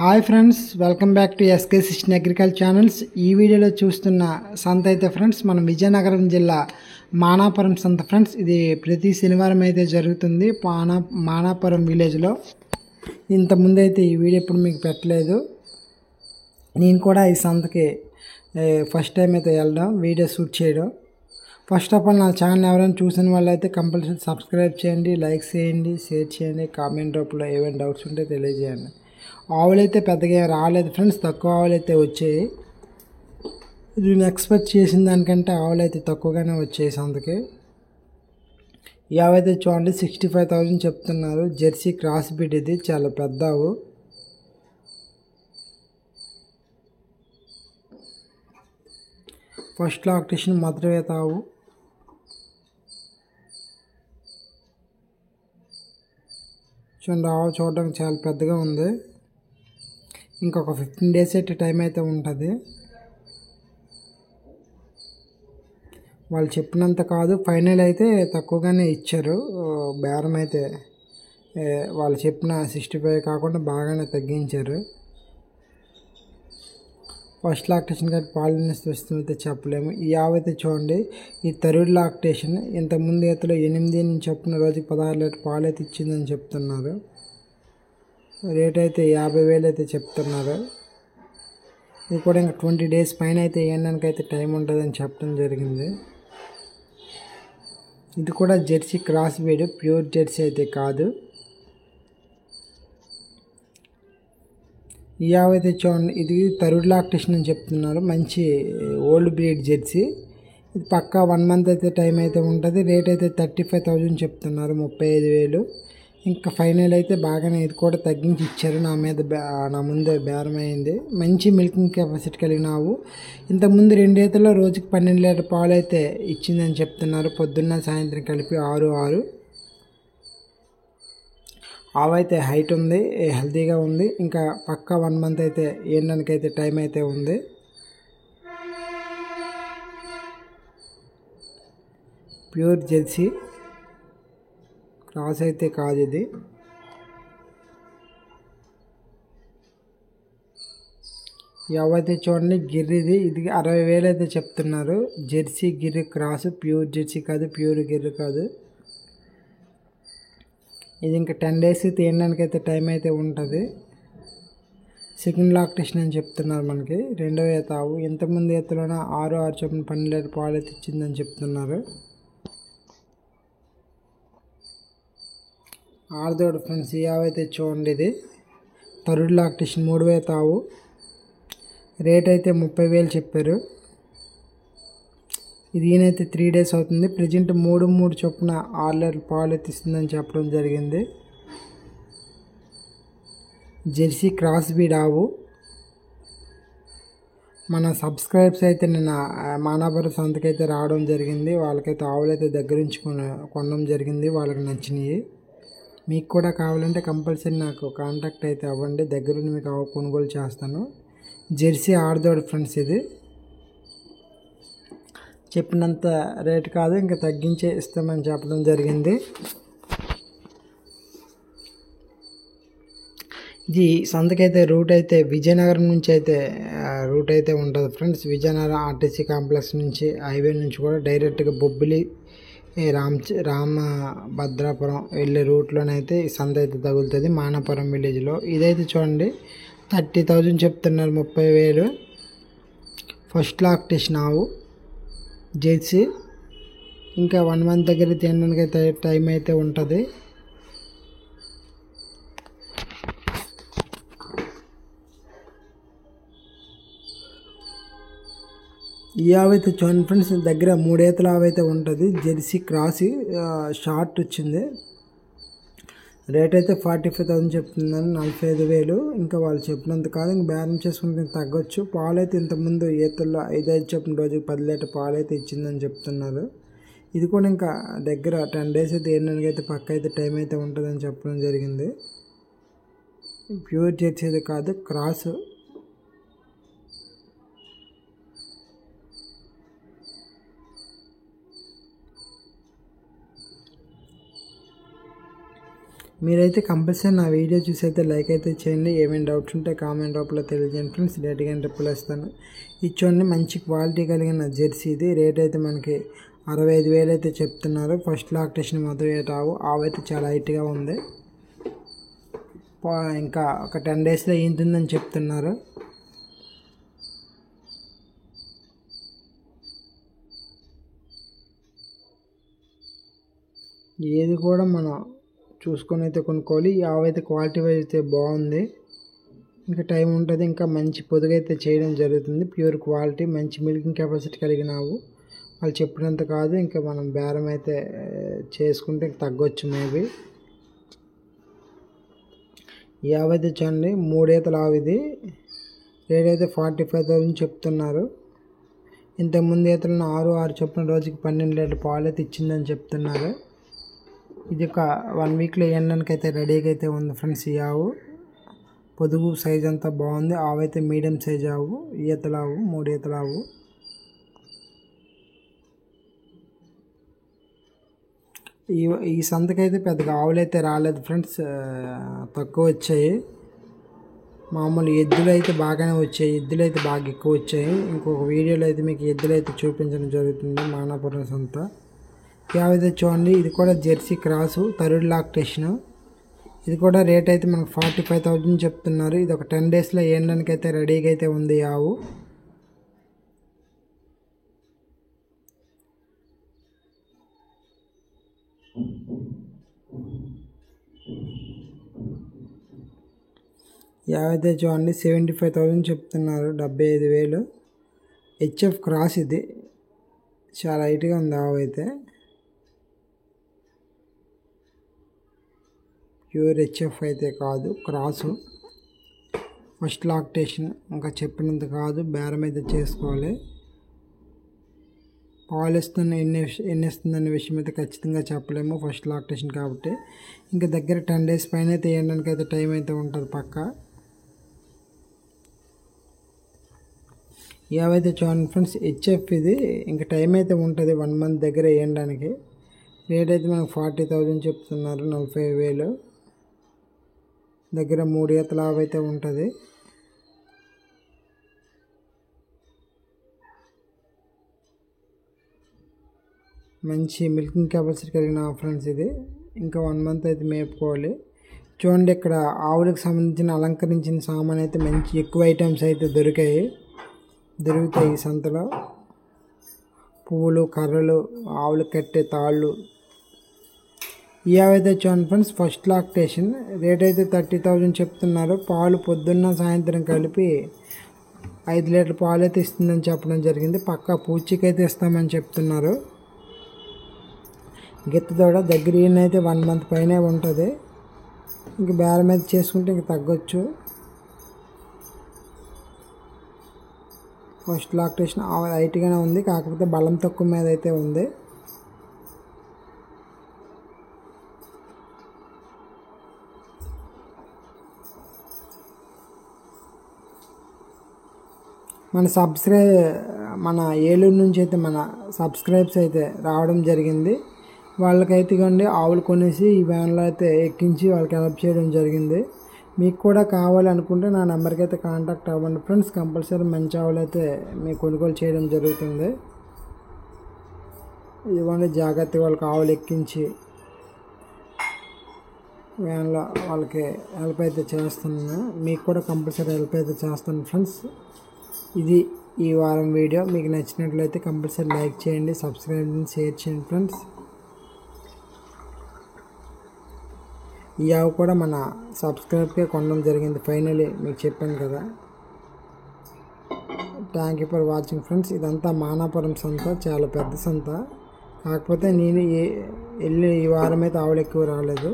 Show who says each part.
Speaker 1: Hi friends, welcome back to SK సిస్టన్ agriculture channels. ఈ వీడియోలో చూస్తున్న సంత అయితే ఫ్రెండ్స్ మన విజయనగరం జిల్లా మానాపురం సంత ఫ్రెండ్స్. ఇది ప్రతి శనివారం అయితే జరుగుతుంది మానాపురం విలేజ్లో. ఇంతకుముందు అయితే ఈ వీడియో ఇప్పుడు మీకు పెట్టలేదు. నేను కూడా ఈ సంతకి ఫస్ట్ టైం అయితే వెళ్ళడం, వీడియో షూట్ చేయడం. ఫస్ట్ ఆఫ్ ఆల్ నా ఛానల్ ఎవరైనా చూసిన వాళ్ళు అయితే కంపల్సరీ సబ్స్క్రైబ్ చేయండి, లైక్ చేయండి, షేర్ చేయండి, కామెంట్ రూపంలో ఏమైనా డౌట్స్ ఉంటే తెలియజేయండి. ఆవులు అయితే పెద్దగా రాలేదు ఫ్రెండ్స్, తక్కువ ఆవులు అయితే వచ్చాయి. నేను ఎక్స్పెక్ట్ చేసిన దానికంటే ఆవులు అయితే తక్కువగానే వచ్చాయి సంతకి. ఈ ఆవు అయితే చూడండి 65,000 చెప్తున్నారు. జెర్సీ క్రాస్ బీడ్, ఇది చాలా పెద్ద ఆవు. ఫస్ట్ లాక్టేషన్ మధురవేత ఆవు. చూడండి, ఆవు చూడడానికి చాలా పెద్దగా ఉంది. ఇంకొక 15 days అయితే టైం అయితే ఉంటుంది. వాళ్ళు చెప్పినంత కాదు, ఫైనల్ అయితే తక్కువగానే ఇచ్చారు. బేరం అయితే వాళ్ళు చెప్పిన 65 కాకుండా బాగానే తగ్గించారు. ఫస్ట్ లాక్టేషన్ కాబట్టి పాలు వస్తుందైతే చెప్పలేము. ఈ ఆవు అయితే చూడండి, ఈ థర్డ్ లాక్టేషన్. ఇంతకుముందు ఈతలో 8 నుంచి చొప్పున రోజుకి 16 లీటర్ పాలు అయితే ఇచ్చిందని చెప్తున్నారు. రేట్ అయితే 50,000 అయితే చెప్తున్నారు. ఇది కూడా ఇంకా 20 days పైన అయితే వేయడానికి అయితే టైం ఉంటుందని చెప్పడం జరిగింది. ఇది కూడా Jersey cross bead, pure Jersey అయితే కాదు. ఈ ఆవు అయితే చూడండి, ఇది థర్డ్ లాక్టేషన్ అని చెప్తున్నారు. మంచి ఓల్డ్ బ్రీడ్ జెర్సీ. ఇది పక్కా 1 month అయితే టైం అయితే ఉంటుంది. రేట్ అయితే 35,000 చెప్తున్నారు, 35,000. ఇంకా ఫైనల్ అయితే బాగానే ఇది కూడా తగ్గించి ఇచ్చారు. నా ముందే బేరం అయింది. మంచి మిల్కింగ్ కెపాసిటీ కలిగిన ఆవు. ఇంతకుముందు 2 ఈతల్లో రోజుకి 12 లీటర్ పాలు అయితే ఇచ్చిందని చెప్తున్నారు. పొద్దున్న సాయంత్రం కలిపి 6. ఆవు అయితే హైట్ ఉంది, హెల్తీగా ఉంది. ఇంకా పక్కా 1 month అయితే వేయడానికి అయితే టైం అయితే ఉంది. ప్యూర్ జెర్సీ క్రాస్ అయితే కాదు ఇది. ఈ ఆవు అయితే చూడండి, గిర్రిది. ఇది 60,000 అయితే చెప్తున్నారు. జెర్సీ గిర్రి క్రాస్, ప్యూర్ జెర్సీ కాదు, ప్యూర్ గిర్రి కాదు. ఇది ఇంకా 10 days అయితే వేయడానికి అయితే టైం అయితే ఉంటుంది. సెకండ్ లాక్టేషన్ అని చెప్తున్నారు మనకి. 2వ ఈత ఆవు. ఇంతకుముందు ఈతలోన 6 చొప్పున 12 లీటర్ పాలు అయితే ఇచ్చిందని చెప్తున్నారు. ఆరుదోడు ఫ్రెండ్స్. ఈ ఆవు అయితే చూడండి, ఇది థర్డ్ లాక్టేషన్ 3వ ఈత ఆవు. రేట్ అయితే 30,000 చెప్పారు. ఇది ఈయనైతే 3 days అవుతుంది. ప్రజెంట్ 3 చొప్పున 6 లీటర్ పాలు అయితే ఇస్తుందని చెప్పడం జరిగింది. జెర్సీ క్రాస్ బీడ్ ఆవు. మన సబ్స్క్రైబ్స్ అయితే నిన్న మానాపురం సంతకైతే రావడం జరిగింది. వాళ్ళకైతే ఆవులు అయితే దగ్గర నుంచి కొనడం జరిగింది. వాళ్ళకి నచ్చినాయి. మీకు కూడా కావాలంటే కంపల్సరీ నాకు కాంటాక్ట్ అయితే అవ్వండి. దగ్గరుండి మీకు ఆవు కొనుగోలు చేస్తాను. జెర్సీ ఆరుదోడు ఫ్రెండ్స్. ఇది చెప్పినంత రేట్ కాదు, ఇంకా తగ్గించే ఇస్తామని చెప్పడం జరిగింది. ఇది సంతకైతే రూట్ అయితే విజయనగరం నుంచి అయితే రూట్ అయితే ఉంటుంది ఫ్రెండ్స్. విజయనగరం ఆర్టీసీ కాంప్లెక్స్ నుంచి, హైవే నుంచి కూడా డైరెక్ట్గా బొబ్బిలి, రామభద్రాపురం వెళ్ళే రూట్లోనైతే ఈ సంత అయితే తగులుతుంది మానాపురం విలేజ్లో. ఇదైతే చూడండి 30,000 చెప్తున్నారు, 30,000. ఫస్ట్ లాక్టేషన్ ఆవు, జెర్సీ. ఇంకా 1 month దగ్గర తినడానికి అయితే టైం అయితే ఉంటుంది. ఈ ఆవు అయితే చూడండి ఫ్రెండ్స్, దగ్గర 3 ఈతల ఆవు అయితే ఉంటుంది. జెర్సీ క్రాస్, షార్ట్ వచ్చింది. రేట్ అయితే 45,000 చెప్తుందని, 45,000. ఇంకా వాళ్ళు చెప్పినంత కాదు, ఇంకా బేరం చేసుకుంటే తగ్గొచ్చు. పాలు అయితే ఇంతకుముందు ఈతల్లో 5 చొప్పున రోజుకి 10 లీటర్ పాలు అయితే ఇచ్చిందని చెప్తున్నారు. ఇది కూడా ఇంకా దగ్గర 10 days అయితే వేయడానికి అయితే పక్క అయితే టైం అయితే ఉంటుందని చెప్పడం జరిగింది. ప్యూర్ జెర్సీ అది కాదు, క్రాస్. మీరైతే కంపల్సరీ నా వీడియో చూసి అయితే లైక్ అయితే చేయండి. ఏమైనా డౌట్స్ ఉంటే కామెంట్ రూపంలో తెలియజేయండి ఫ్రెండ్స్. డైరెక్ట్గా రిప్లై ఇస్తాను. ఇది చూడండి, మంచి క్వాలిటీ కలిగిన జెర్సీ. ఇది రేట్ అయితే మనకి 65,000 అయితే చెప్తున్నారు. ఫస్ట్ లాక్టేషన్ మొదలు ఆవు అయితే చాలా హైట్గా ఉంది. ఇంకా ఒక 10 డేస్లో ఈంతుందని చెప్తున్నారు. ఏది కూడా మనం చూసుకొని అయితే కొనుక్కోవాలి. ఈ ఆవు అయితే క్వాలిటీ వైజ్ అయితే బాగుంది. ఇంకా టైం ఉంటుంది, ఇంకా మంచి పొదుగు అయితే చేయడం జరుగుతుంది. ప్యూర్ క్వాలిటీ, మంచి మిల్కింగ్ కెపాసిటీ కలిగిన ఆవు. వాళ్ళు చెప్పినంత కాదు, ఇంకా మనం బేరం అయితే చేసుకుంటే తగ్గొచ్చు మేబీ. ఈ ఆవు అయితే చూడండి, 3 ఈతల ఆవు. ఇది రేట్ అయితే 45,000 చెప్తున్నారు. ఇంతకుముందు ఈతలను 6 చొప్పున రోజుకి 12 లీటర్ల పాలు అయితే ఇచ్చిందని చెప్తున్నారు. ఇది ఒక 1 వీక్లో ఎండడానికి అయితే రెడీగా అయితే ఉంది ఫ్రెండ్స్. ఈ ఆవు పొదుగు సైజ్ అంతా బాగుంది. ఆవు అయితే మీడియం సైజ్ ఆవు, ఈతల ఆవు, 3 ఈతల ఆవు. ఈ సంతకైతే పెద్దగా ఆవులు అయితే రాలేదు ఫ్రెండ్స్, తక్కువ వచ్చాయి. మామూలు ఎద్దులు అయితే బాగానే వచ్చాయి, ఎద్దులు అయితే బాగా ఎక్కువ వచ్చాయి. ఇంకొక వీడియోలో అయితే మీకు ఎద్దులు అయితే చూపించడం జరుగుతుంది. మానాపురం సంత ఆవు అయితే చూడండి, ఇది కూడా జెర్సీ క్రాసు, థర్డ్ లాక్టేషన్. ఇది కూడా రేట్ అయితే మనకు 45,000 చెప్తున్నారు. ఇది ఒక 10 డేస్లో ఏండడానికి అయితే రెడీగా అయితే ఉంది ఈ ఆవు. ఈ ఆవు అయితే చూడండి, 75,000 చెప్తున్నారు, 75,000. HF cross. ఇది చాలా హైట్గా ఉంది ఆవు అయితే. ప్యూర్ హెచ్ఎఫ్ అయితే కాదు, క్రాసు, ఫస్ట్ లాక్టేషన్. ఇంకా చెప్పినంత కాదు, బేరం అయితే చేసుకోవాలి. పాలు ఇస్తున్న ఎన్ని ఇస్తుందనే విషయం అయితే ఖచ్చితంగా చెప్పలేము, ఫస్ట్ లాక్టేషన్ కాబట్టి. ఇంకా దగ్గర 10 డేస్ పైన అయితే వేయడానికి అయితే టైం అయితే ఉంటుంది పక్కా. ఏవైతే చూడండి ఫ్రెండ్స్, హెచ్ఎఫ్. ఇది ఇంకా టైం అయితే ఉంటుంది 1 మంత్ దగ్గర వేయడానికి. రేట్ అయితే మనకు 40,000 చెప్తున్నారు, 45,000. దగ్గర 3 ఈతల ఆవు అయితే ఉంటుంది. మంచి మిల్కింగ్ కెపాసిటీ కలిగిన ఫ్రెండ్స్. ఇది ఇంకా 1 మంత్ అయితే మేపుకోవాలి. చూడండి, ఇక్కడ ఆవులకు సంబంధించిన అలంకరించిన సామాన్ అయితే మంచి ఎక్కువ ఐటమ్స్ అయితే దొరుకుతాయి ఈ సంతలో. పువ్వులు, కర్రలు, ఆవులు కట్టే తాళ్ళు. ఈ ఆవు అయితే చూడండి ఫ్రెండ్స్, ఫస్ట్ లాక్టేషన్. రేట్ అయితే 30,000 చెప్తున్నారు. పాలు పొద్దున్న సాయంత్రం కలిపి 5 లీటర్ల పాలు అయితే ఇస్తుందని చెప్పడం జరిగింది. పక్కా పూచికి అయితే ఇస్తామని చెప్తున్నారు. గిత్తదోడ దగ్గర అయితే 1 మంత్ పైనే ఉంటుంది. ఇంక బేరం మీద చేసుకుంటే ఇంక తగ్గొచ్చు. ఫస్ట్ లాక్టేషన్ హైట్గానే ఉంది, కాకపోతే బలం తక్కువ మీద అయితే ఉంది. మన ఏలూరు నుంచి అయితే మన సబ్స్క్రైబ్స్ అయితే రావడం జరిగింది. వాళ్ళకైతే ఇవ్వండి ఆవులు కొనేసి ఈ వ్యాన్లో అయితే ఎక్కించి వాళ్ళకి హెల్ప్ చేయడం జరిగింది. మీకు కూడా కావాలనుకుంటే నా నెంబర్కి అయితే కాంటాక్ట్ అవ్వండి ఫ్రెండ్స్. కంపల్సరీ మంచి ఆవులు అయితే మీకు కొనుగోలు చేయడం జరుగుతుంది. ఇవ్వండి, జాగ్రత్తగా వాళ్ళకి ఆవులు ఎక్కించి వ్యాన్లో వాళ్ళకి హెల్ప్ అయితే చేస్తున్నాను. మీకు కూడా కంపల్సరీ హెల్ప్ అయితే చేస్తాను ఫ్రెండ్స్. ఇది ఈ వారం వీడియో. మీకు నచ్చినట్లయితే కంపల్సరీ లైక్ చేయండి, సబ్స్క్రైబ్ చేయండి, షేర్ చేయండి ఫ్రెండ్స్. ఈ ఆవు కూడా మన సబ్స్క్రైబ్కే కొనడం జరిగింది ఫైనలీ, మీకు చెప్పాను కదా. Thank you for watching friends. ఇదంతా మానాపురం సంత, చాలా పెద్ద సంత. కాకపోతే నేను ఈ వారం అయితే ఆవులు ఎక్కువ రాలేదు.